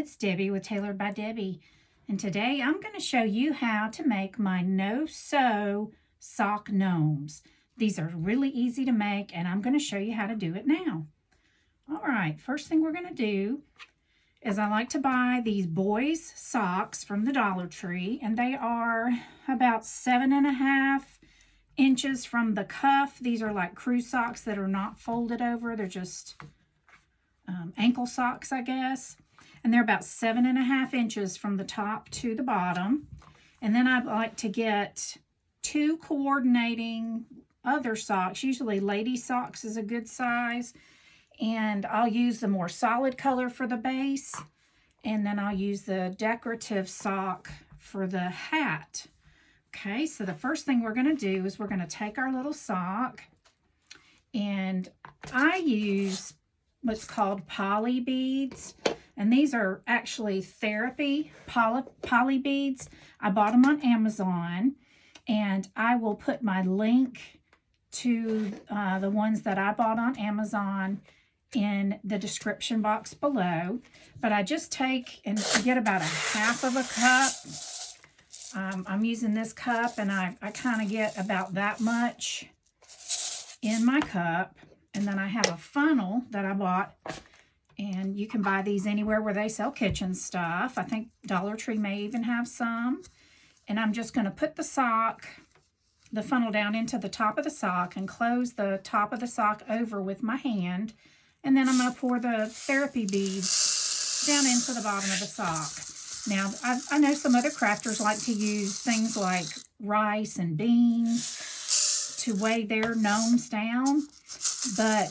it's Debbie with Tailored by Debbie, and today I'm going to show you how to make my no-sew sock gnomes. These are really easy to make, and I'm going to show you how to do it now. All right, first thing we're going to do is I like to buy these boys socks from the Dollar Tree, and they are about 7.5 inches from the cuff. These are like crew socks that are not folded over. They're just ankle socks, I guess. And they're about 7.5 inches from the top to the bottom. And then I'd like to get 2 coordinating other socks. Usually lady socks is a good size. And I'll use the more solid color for the base. And then I'll use the decorative sock for the hat. Okay, so the first thing we're going to do is we're going to take our little sock. And I use what's called poly beads. And these are actually therapy poly beads. I bought them on Amazon. And I will put my link to the ones that I bought on Amazon in the description box below. But I just take and get about 1/2 of a cup. I'm using this cup, and I kind of get about that much in my cup. And then I have a funnel that I bought, and you can buy these anywhere where they sell kitchen stuff. I think Dollar Tree may even have some. And I'm just going to put the funnel down into the top of the sock and close the top of the sock over with my hand. And then I'm going to pour the therapy beads down into the bottom of the sock. Now, I know some other crafters like to use things like rice and beans to weigh their gnomes down. But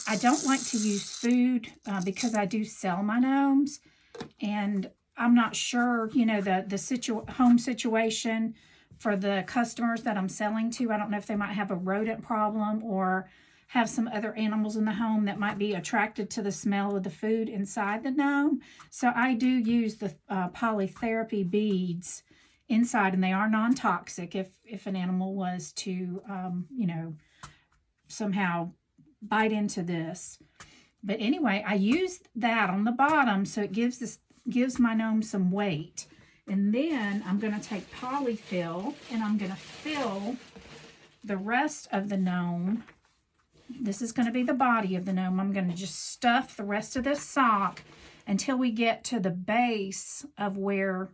I don't like to use food because I do sell my gnomes. And I'm not sure, you know, the home situation for the customers that I'm selling to. I don't know if they might have a rodent problem or have some other animals in the home that might be attracted to the smell of the food inside the gnome. So I do use the polytherapy beads inside, and they are non-toxic if an animal was to, you know, somehow bite into this. But anyway, I use that on the bottom so it gives my gnome some weight. And then I'm going to take polyfill, and I'm going to fill the rest of the gnome. This is going to be the body of the gnome. I'm going to just stuff the rest of this sock until we get to the base of where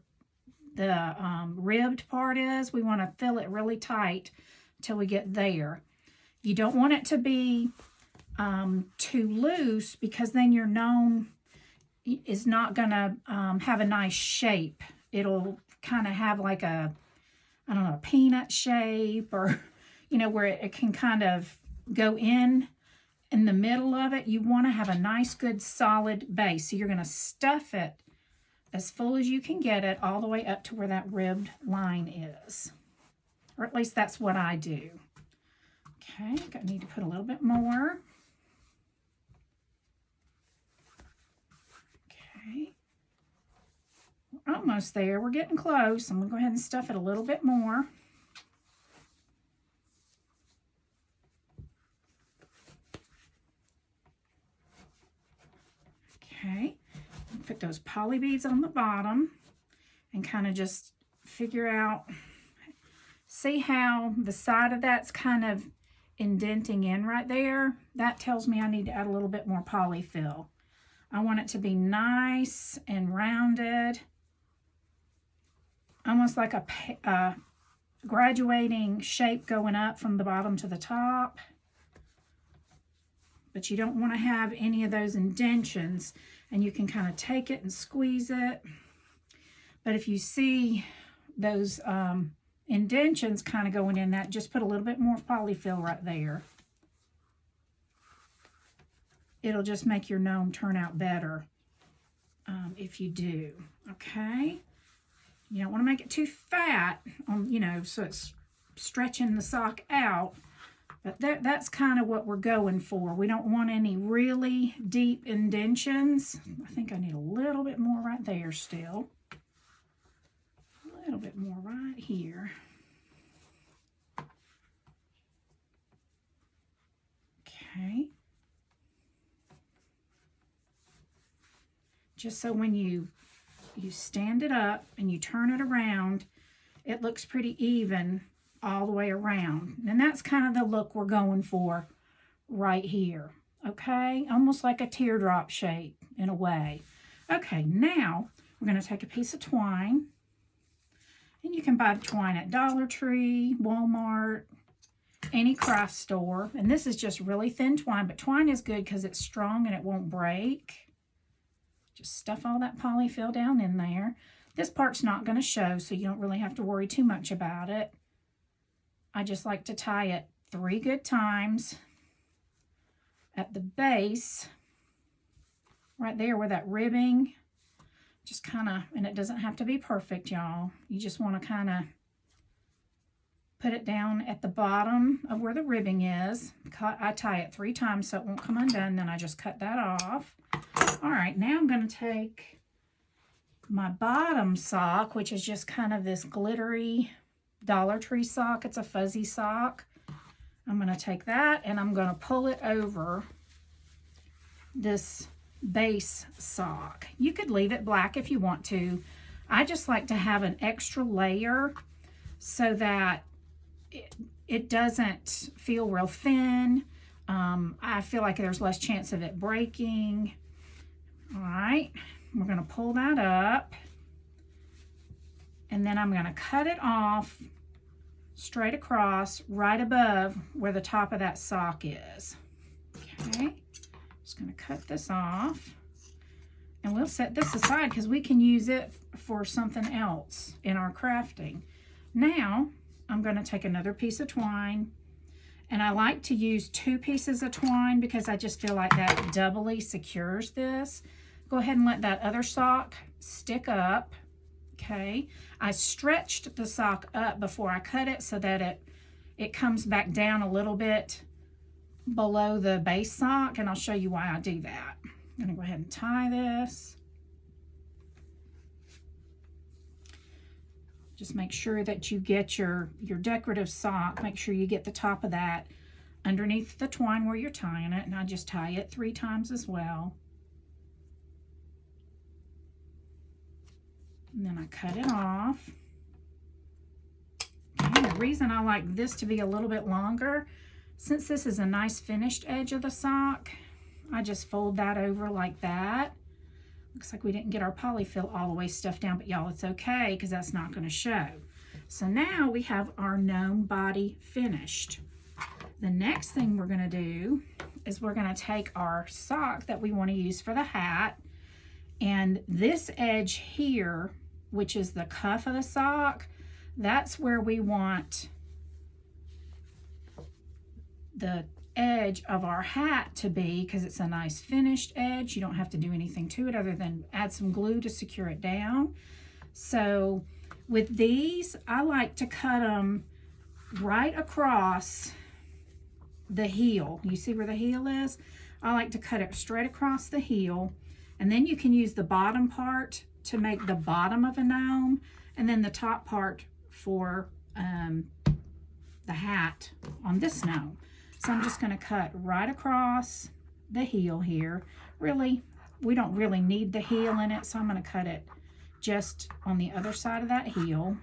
the ribbed part is. We want to fill it really tight till we get there. You don't want it to be too loose, because then your gnome is not going to have a nice shape. It'll kind of have like a, I don't know, a peanut shape, or, you know, where it can kind of go in the middle of it. You want to have a nice, good, solid base. So you're going to stuff it as full as you can get it, all the way up to where that ribbed line is. Or at least that's what I do. Okay, I need to put a little bit more. Okay. We're almost there. We're getting close. I'm going to go ahead and stuff it a little bit more. Okay. Put those poly beads on the bottom and kind of just figure out, see how the side of that's kind of indenting in right there. That tells me I need to add a little bit more polyfill. I want it to be nice and rounded, almost like a graduating shape going up from the bottom to the top. But you don't want to have any of those indentions, and you can kind of take it and squeeze it. But if you see those indentions kind of going in that, just put a little bit more polyfill right there. It'll just make your gnome turn out better if you do. Okay, you don't want to make it too fat, you know, so it's stretching the sock out. But that's kind of what we're going for. We don't want any really deep indentions. I think I need a little bit more right there still. A little bit more right here. Okay. just so when you stand it up and you turn it around, it looks pretty even all the way around. And that's kind of the look we're going for right here. Okay, almost like a teardrop shape in a way. Okay, now we're going to take a piece of twine, and you can buy the twine at Dollar Tree, Walmart, any craft store. And this is just really thin twine, but twine is good because it's strong and it won't break. Just stuff all that polyfill down in there. This part's not going to show, so you don't really have to worry too much about it. I just like to tie it 3 good times at the base, right there where that ribbing, just kind of, and it doesn't have to be perfect, y'all. You just want to kind of put it down at the bottom of where the ribbing is. I tie it 3 times so it won't come undone, then I just cut that off. All right, now I'm going to take my bottom sock, which is just kind of this glittery Dollar Tree sock. It's a fuzzy sock. I'm going to take that and I'm going to pull it over this base sock. You could leave it black if you want to. I just like to have an extra layer so that it doesn't feel real thin. I feel like there's less chance of it breaking. All right, we're going to pull that up, and then I'm going to cut it off straight across right above where the top of that sock is. Okay, just going to cut this off, and we'll set this aside because we can use it for something else in our crafting. Now I'm going to take another piece of twine, and I like to use 2 pieces of twine because I just feel like that doubly secures this. Go ahead and let that other sock stick up. Okay, I stretched the sock up before I cut it so that it comes back down a little bit below the base sock, and I'll show you why I do that. I'm gonna go ahead and tie this. Just make sure that you get your decorative sock, make sure you get the top of that underneath the twine where you're tying it, and I just tie it 3 times as well. And then I cut it off. Okay, the reason I like this to be a little bit longer, since this is a nice finished edge of the sock, I just fold that over like that. Looks like we didn't get our polyfill all the way stuffed down, but y'all, it's okay because that's not going to show. So now we have our gnome body finished. The next thing we're going to do is we're going to take our sock that we want to use for the hat, and this edge here, which is the cuff of the sock, that's where we want the edge of our hat to be, because it's a nice finished edge. You don't have to do anything to it other than add some glue to secure it down. So with these, I like to cut them right across the heel. You see where the heel is? I like to cut it straight across the heel, and then you can use the bottom part to make the bottom of a gnome, and then the top part for the hat on this gnome. So I'm just going to cut right across the heel here. Really, we don't really need the heel in it, so I'm going to cut it just on the other side of that heel,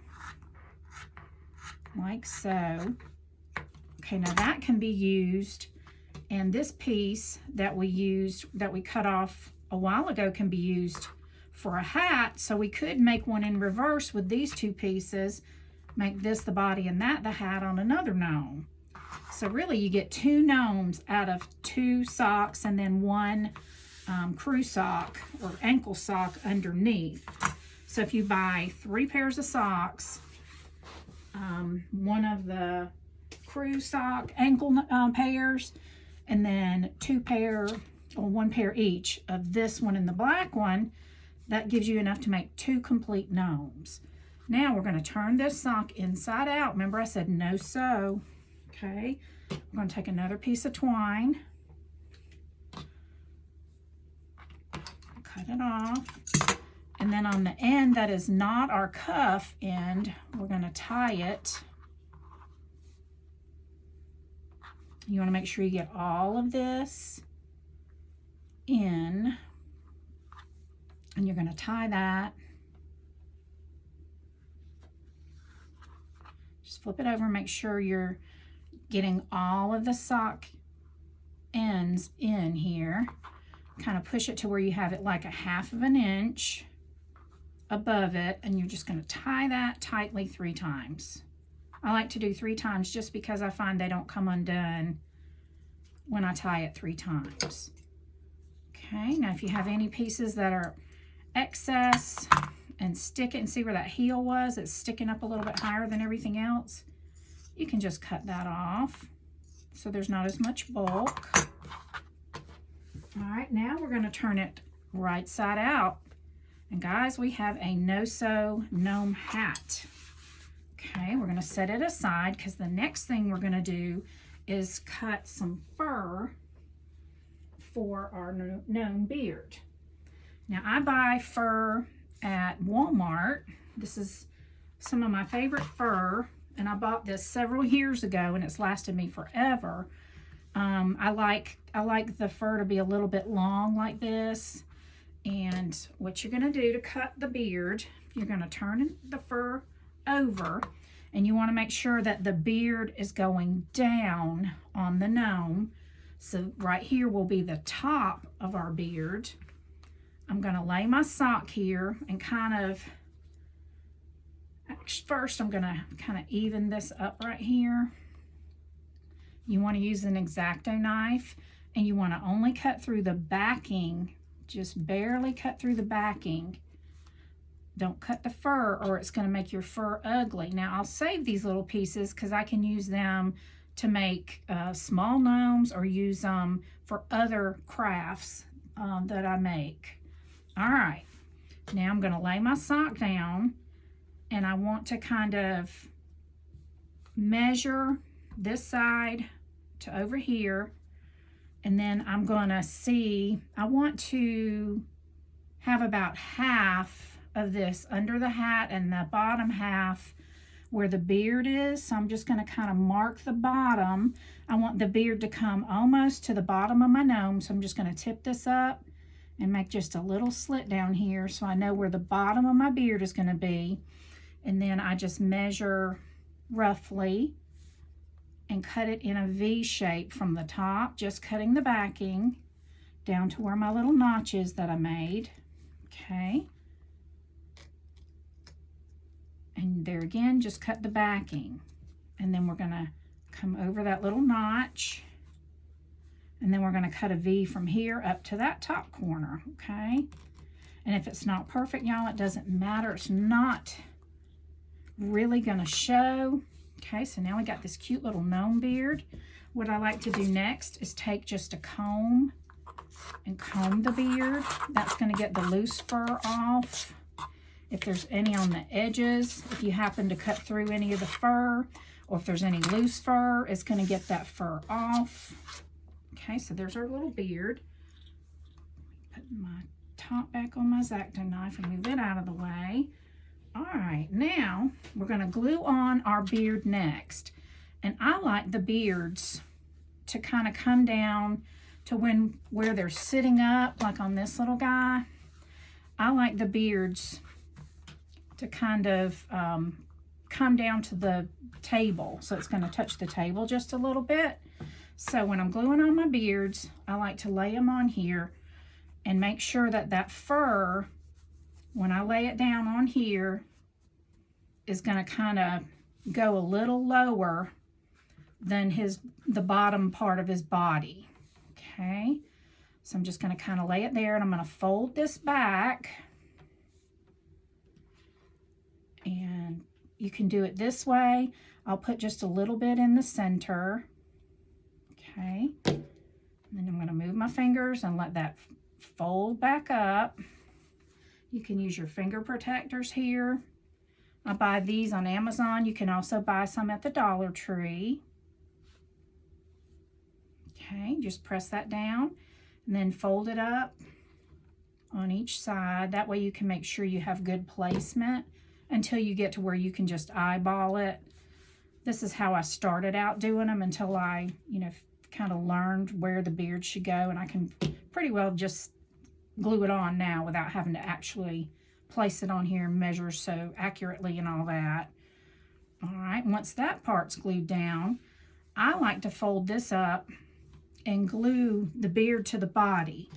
like so. Okay, now that can be used, and this piece that we cut off a while ago can be used for a hat. So we could make one in reverse with these 2 pieces, make this the body and that the hat on another gnome. So really you get 2 gnomes out of 2 socks, and then 1 crew sock or ankle sock underneath. So if you buy 3 pairs of socks, 1 of the crew sock ankle pairs, and then 2 pair or 1 pair each of this one and the black one, that gives you enough to make 2 complete gnomes. Now we're going to turn this sock inside out. Remember I said no sew. Okay, I'm going to take another piece of twine, cut it off, and then on the end that is not our cuff end, we're going to tie it. You want to make sure you get all of this in And you're going to tie that. Just flip it over, make sure you're getting all of the sock ends in here. Kind of push it to where you have it like a 1/2 inch above it, and you're just going to tie that tightly 3 times. I like to do 3 times just because I find they don't come undone when I tie it 3 times. Okay, now if you have any pieces that are excess and stick it, and see where that heel was, it's sticking up a little bit higher than everything else, you can just cut that off so there's not as much bulk. All right, now we're going to turn it right side out. And guys, we have a no-sew gnome hat. Okay, we're going to set it aside because the next thing we're going to do is cut some fur for our gnome beard. Now, I buy fur at Walmart. This is some of my favorite fur, and I bought this several years ago, and it's lasted me forever. I like the fur to be a little bit long like this. And what you're going to do to cut the beard, you're going to turn the fur over, and you want to make sure that the beard is going down on the gnome. So right here will be the top of our beard. I'm going to lay my sock here and first I'm going to kind of even this up right here. You want to use an X-Acto knife, and you want to only cut through the backing. Just barely cut through the backing. Don't cut the fur or it's going to make your fur ugly. Now I'll save these little pieces because I can use them to make small gnomes or use them for other crafts that I make. All right, now I'm going to lay my sock down, and I want to kind of measure this side to over here. And then I'm going to see, I want to have about half of this under the hat and the bottom half where the beard is. So I'm just going to kind of mark the bottom. I want the beard to come almost to the bottom of my gnome. So I'm just going to tip this up and make just a little slit down here so I know where the bottom of my beard is going to be. And then I just measure roughly and cut it in a V shape from the top, just cutting the backing down to where my little notch is that I made. Okay. And there again, just cut the backing. And then we're going to come over that little notch. And then we're going to cut a V from here up to that top corner. Okay. And if it's not perfect, y'all, it doesn't matter. It's not really going to show. Okay, so now we got this cute little gnome beard. What I like to do next is take just a comb and comb the beard. That's going to get the loose fur off. If there's any on the edges, if you happen to cut through any of the fur, or if there's any loose fur, it's going to get that fur off. Okay, so there's our little beard. Put my top back on my X-Acto knife and move it out of the way. All right, now we're going to glue on our beard next. And I like the beards to kind of come down to where they're sitting up, like on this little guy. I like the beards to kind of come down to the table. So it's going to touch the table just a little bit. So when I'm gluing on my beards, I like to lay them on here and make sure that that fur, when I lay it down on here, is going to kind of go a little lower than the bottom part of his body. Okay, so I'm just going to kind of lay it there, and I'm going to fold this back. And you can do it this way. I'll put just a little bit in the center. Okay, and then I'm going to move my fingers and let that fold back up. You can use your finger protectors here. I buy these on Amazon. You can also buy some at the Dollar Tree. Okay, just press that down and then fold it up on each side. That way you can make sure you have good placement until you get to where you can just eyeball it. This is how I started out doing them until I, kind of learned where the beard should go, and I can pretty well just glue it on now without having to actually place it on here and measure so accurately and all that. All right, once that part's glued down, I like to fold this up and glue the beard to the body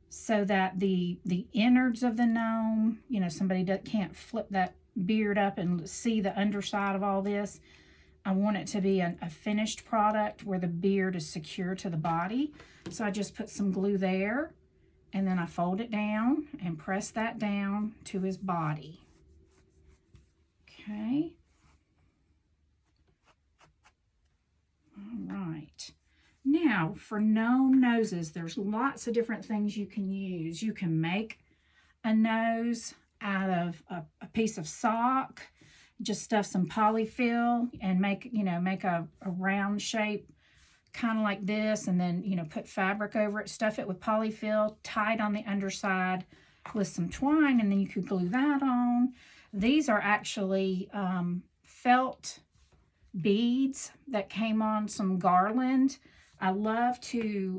so that the innards of the gnome, you know, somebody can't flip that beard up and see the underside of all this. I want it to be a finished product where the beard is secure to the body. So I just put some glue there, and then I fold it down and press that down to his body. Okay. All right. Now, for gnome noses, there's lots of different things you can use. You can make a nose out of a piece of sock, just stuff some polyfill and make a round shape kind of like this, and then, you know, put fabric over it, stuff it with polyfill, tie it on the underside with some twine, and then you could glue that on. These are actually felt beads that came on some garland. I love to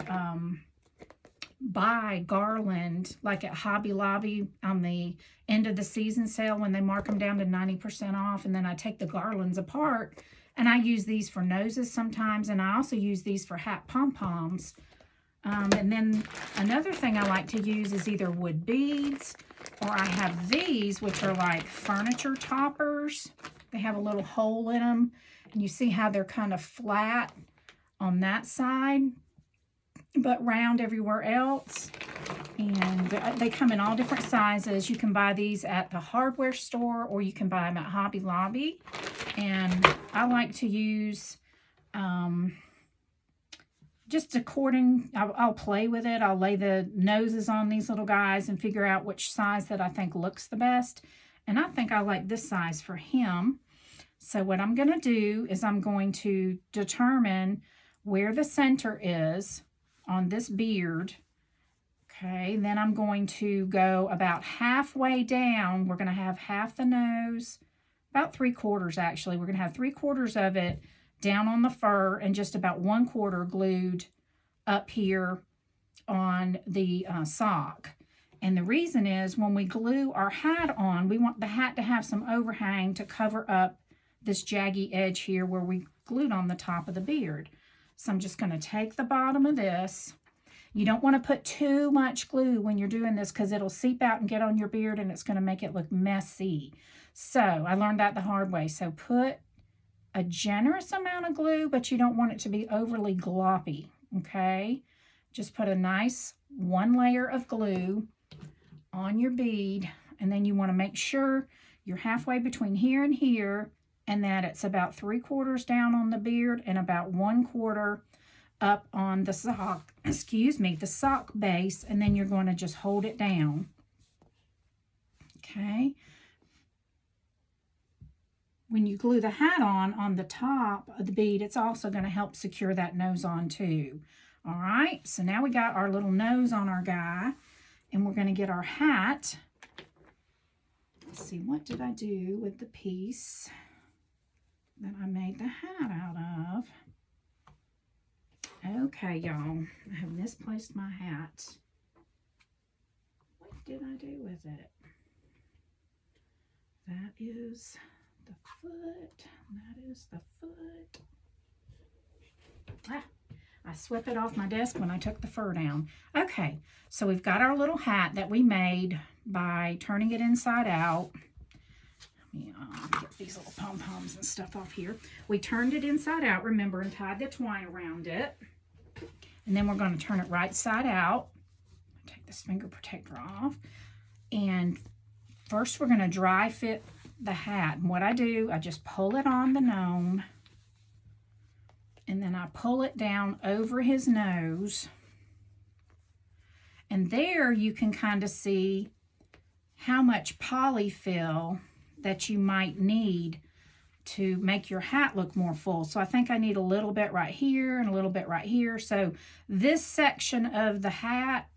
buy garland like at Hobby Lobby on the end of the season sale when they mark them down to 90% off, and then I take the garlands apart and I use these for noses sometimes, and I also use these for hat pom-poms. And then another thing I like to use is either wood beads, or I have these, which are like furniture toppers. They have a little hole in them, and you see how they're kind of flat on that side, but round everywhere else. And they come in all different sizes. You can buy these at the hardware store, or you can buy them at Hobby Lobby. And I like to use just according, I'll play with it. I'll lay the noses on these little guys and figure out which size that I think looks the best. And I think I like this size for him. So what I'm going to do is I'm going to determine where the center is on this beard. Okay, then I'm going to go about halfway down. We're going to have half the nose, about 3/4 actually. We're going to have 3/4 of it down on the fur and just about 1/4 glued up here on the sock. And the reason is when we glue our hat on, we want the hat to have some overhang to cover up this jaggy edge here where we glued on the top of the beard. So I'm just going to take the bottom of this. You don't want to put too much glue when you're doing this because it'll seep out and get on your beard and it's going to make it look messy. So I learned that the hard way. So put a generous amount of glue, but you don't want it to be overly gloppy, okay? Just put a nice 1 layer of glue on your bead, and then you want to make sure you're halfway between here and here, and that it's about 3/4 down on the beard and about 1/4 up on the sock, the sock base, and then you're going to just hold it down. Okay. When you glue the hat on the top of the bead, it's also going to help secure that nose on too. All right, so now we got our little nose on our guy, and we're going to get our hat. Let's see, what did I do with the piece that I made the hat out of? Okay, y'all, I have misplaced my hat. What did I do with it? That is the foot. That is the foot. Ah, I swept it off my desk when I took the fur down. Okay, so we've got our little hat that we made by turning it inside out. Let me get these little pom-poms and stuff off here. We turned it inside out, remember, and tied the twine around it. And then we're going to turn it right side out. Take this finger protector off. And first we're going to dry fit the hat. And what I do, I just pull it on the gnome. And then I pull it down over his nose. And there you can kind of see how much polyfill that you might need to make your hat look more full. So I think I need a little bit right here and a little bit right here. So this section of the hat,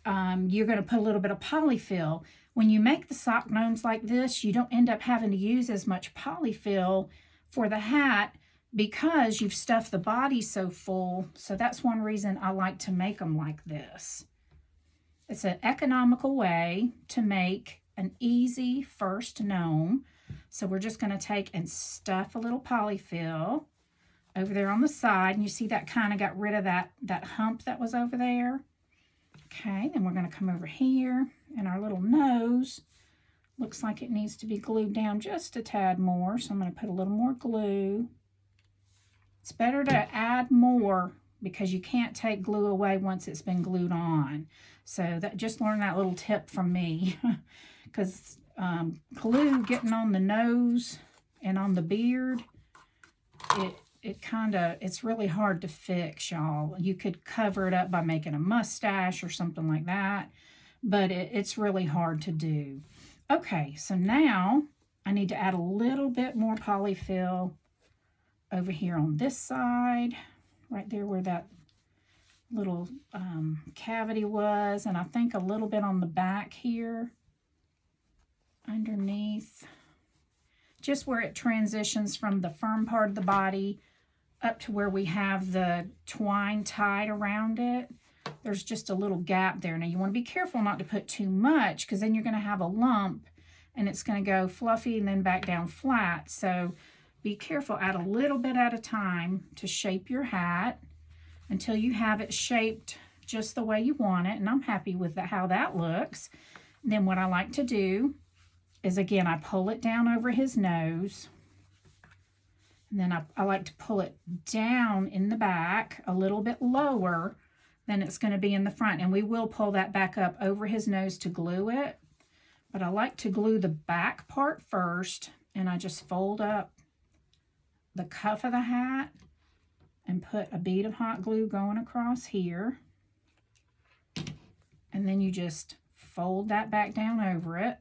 you're going to put a little bit of polyfill. When you make the sock gnomes like this, you don't end up having to use as much polyfill for the hat because you've stuffed the body so full. So that's one reason I like to make them like this. It's an economical way to make an easy first gnome. So we're just going to take and stuff a little polyfill over there on the side. And you see that kind of got rid of that hump that was over there. Okay, then we're going to come over here, and our little nose looks like it needs to be glued down just a tad more. So I'm going to put a little more glue. It's better to add more because you can't take glue away once it's been glued on. So that, just learn that little tip from me. Because glue getting on the nose and on the beard, it's really hard to fix, y'all. You could cover it up by making a mustache or something like that, but it's really hard to do. Okay, so now I need to add a little bit more polyfill over here on this side, right there where that little cavity was, and I think a little bit on the back here, underneath, just where it transitions from the firm part of the body up to where we have the twine tied around it. There's just a little gap there. Now you want to be careful not to put too much, because then you're going to have a lump and it's going to go fluffy and then back down flat. So be careful, add a little bit at a time to shape your hat until you have it shaped just the way you want it. And I'm happy with how that looks. Then what I like to do is, again, I pull it down over his nose. And then I like to pull it down in the back a little bit lower than it's going to be in the front. And we will pull that back up over his nose to glue it. But I like to glue the back part first. And I just fold up the cuff of the hat and put a bead of hot glue going across here. And then you just fold that back down over it.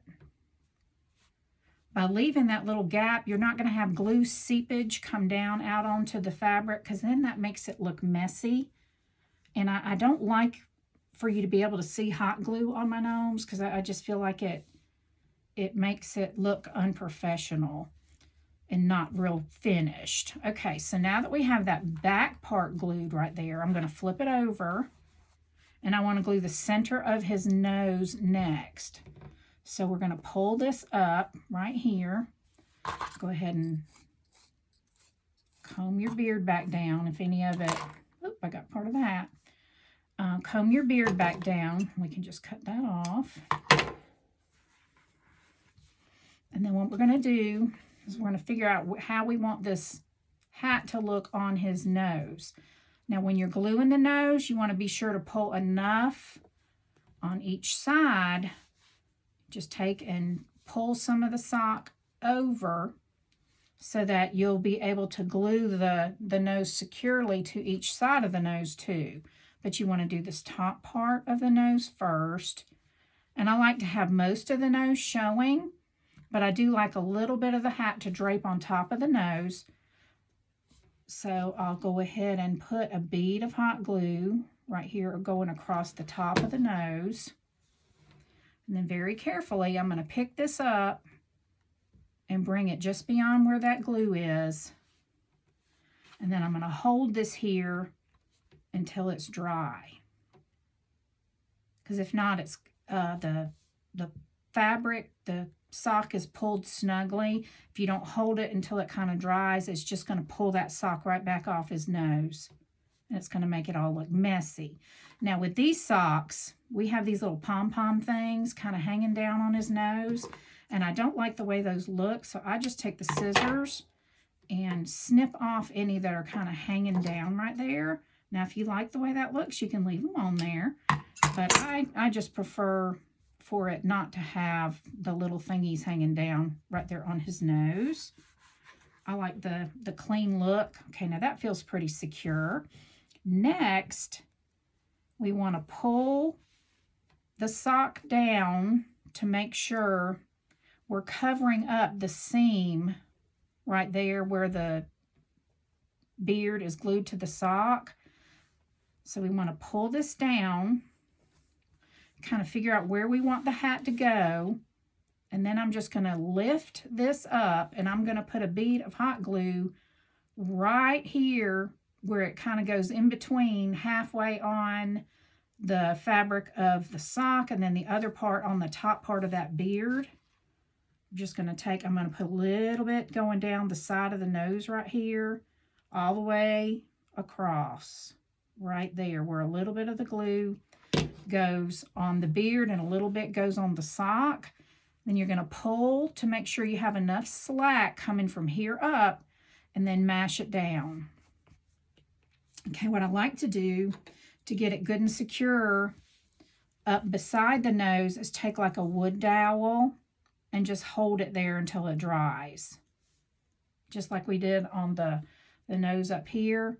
By leaving that little gap, you're not going to have glue seepage come down out onto the fabric, because then that makes it look messy. And I don't like for you to be able to see hot glue on my gnomes, because I just feel like it makes it look unprofessional and not real finished. Okay, so now that we have that back part glued right there, I'm going to flip it over, and I want to glue the center of his nose next. So we're going to pull this up right here. Go ahead and comb your beard back down if any of it, oop, I got part of that. Comb your beard back down. We can just cut that off. And then what we're going to do is we're going to figure out how we want this hat to look on his nose. Now when you're gluing the nose, you want to be sure to pull enough on each side. Just take and pull some of the sock over so that you'll be able to glue the nose securely to each side of the nose too. But you want to do this top part of the nose first. And I like to have most of the nose showing, but I do like a little bit of the hat to drape on top of the nose. So I'll go ahead and put a bead of hot glue right here going across the top of the nose. And then very carefully, I'm going to pick this up and bring it just beyond where that glue is. And then I'm going to hold this here until it's dry. Because if not, it's the fabric, the sock is pulled snugly. If you don't hold it until it kind of dries, it's just going to pull that sock right back off his nose. And it's going to make it all look messy. Now with these socks, we have these little pom-pom things kind of hanging down on his nose. And I don't like the way those look, so I just take the scissors and snip off any that are kind of hanging down right there. Now if you like the way that looks, you can leave them on there. But I just prefer for it not to have the little thingies hanging down right there on his nose. I like the clean look. Okay, now that feels pretty secure. Next, we want to pull the sock down to make sure we're covering up the seam right there where the beard is glued to the sock. So we want to pull this down, kind of figure out where we want the hat to go. And then I'm just going to lift this up, and I'm going to put a bead of hot glue right here where it kind of goes in between, halfway on the fabric of the sock, and then the other part on the top part of that beard. I'm just going to take, I'm going to put a little bit going down the side of the nose right here, all the way across, right there, where a little bit of the glue goes on the beard and a little bit goes on the sock. Then you're going to pull to make sure you have enough slack coming from here up, and then mash it down. Okay, what I like to do to get it good and secure up beside the nose is take like a wood dowel and just hold it there until it dries. Just like we did on the nose up here.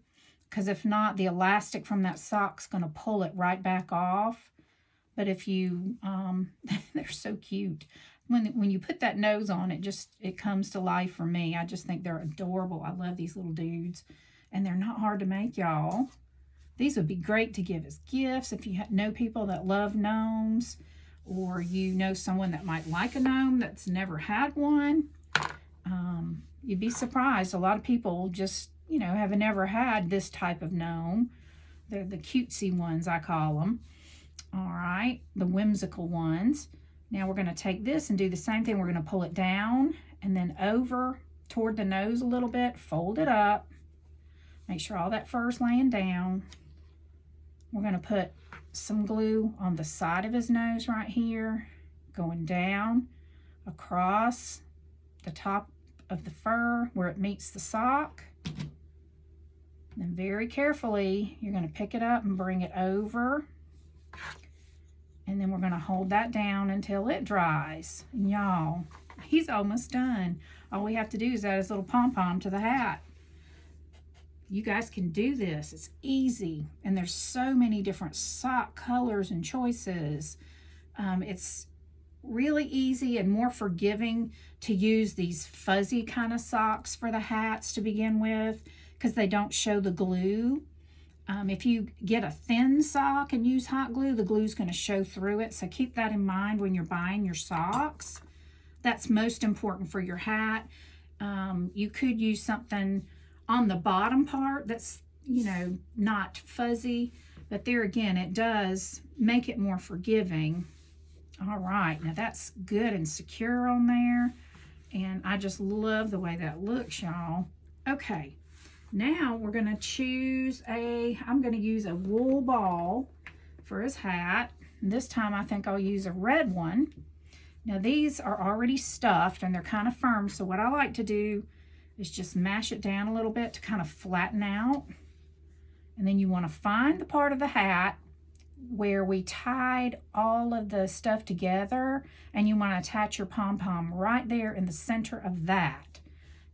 Because if not, the elastic from that sock's going to pull it right back off. But if you, they're so cute. When you put that nose on, it comes to life for me. I just think they're adorable. I love these little dudes. And they're not hard to make, y'all. These would be great to give as gifts if you know people that love gnomes, or you know someone that might like a gnome that's never had one. You'd be surprised. A lot of people just, have never had this type of gnome. They're the cutesy ones, I call them. All right, the whimsical ones. Now we're going to take this and do the same thing. We're going to pull it down and then over toward the nose a little bit, fold it up. Make sure all that fur is laying down. We're going to put some glue on the side of his nose right here, going down across the top of the fur where it meets the sock. Then very carefully, you're going to pick it up and bring it over. And then we're going to hold that down until it dries. And y'all, he's almost done. All we have to do is add his little pom-pom to the hat. You guys can do this. It's easy. And there's so many different sock colors and choices. It's really easy and more forgiving to use these fuzzy kind of socks for the hats to begin with, because they don't show the glue. If you get a thin sock and use hot glue, the glue's going to show through it. So keep that in mind when you're buying your socks. That's most important for your hat. You could use something on the bottom part that's, not fuzzy. But there again, it does make it more forgiving. All right, now that's good and secure on there. And I just love the way that looks, y'all. Okay, now we're going to choose I'm going to use a wool ball for his hat. This time I think I'll use a red one. Now these are already stuffed and they're kind of firm. So what I like to do is just mash it down a little bit to kind of flatten out. And then you want to find the part of the hat where we tied all of the stuff together, and you want to attach your pom-pom right there in the center of that.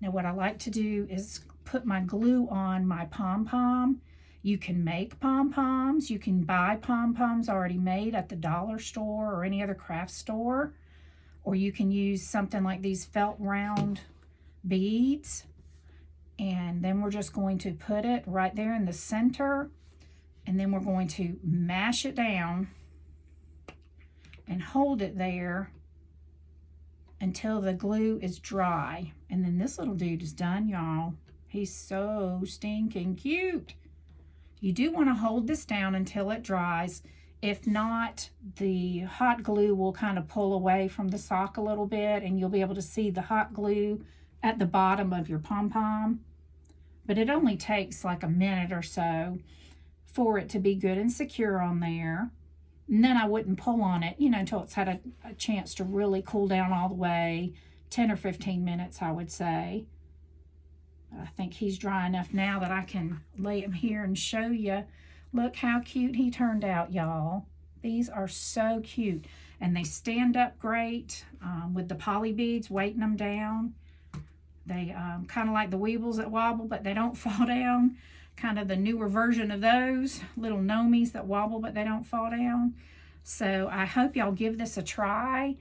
Now what I like to do is put my glue on my pom-pom. You can make pom-poms. You can buy pom-poms already made at the dollar store or any other craft store, or you can use something like these felt round beads. And then we're just going to put it right there in the center, and then we're going to mash it down and hold it there until the glue is dry. And then this little dude is done, y'all. He's so stinking cute. You do want to hold this down until it dries. If not, the hot glue will kind of pull away from the sock a little bit, and you'll be able to see the hot glue at the bottom of your pom-pom. But it only takes like a minute or so for it to be good and secure on there. And then I wouldn't pull on it, until it's had a chance to really cool down all the way. 10 or 15 minutes, I would say. I think he's dry enough now that I can lay him here and show you. Look how cute he turned out, y'all. These are so cute. And they stand up great with the poly beads weighting them down. They kind of like the weebles that wobble, but they don't fall down. Kind of the newer version of those little gnomies that wobble, but they don't fall down. So I hope y'all give this a try.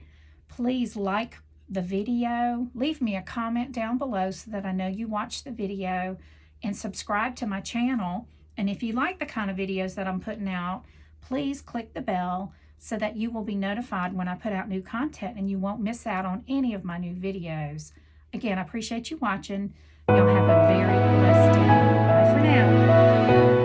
Please like the video. Leave me a comment down below so that I know you watched the video, and subscribe to my channel. And if you like the kind of videos that I'm putting out, please click the bell so that you will be notified when I put out new content and you won't miss out on any of my new videos. Again, I appreciate you watching. Y'all have a very blessed day. Bye for now.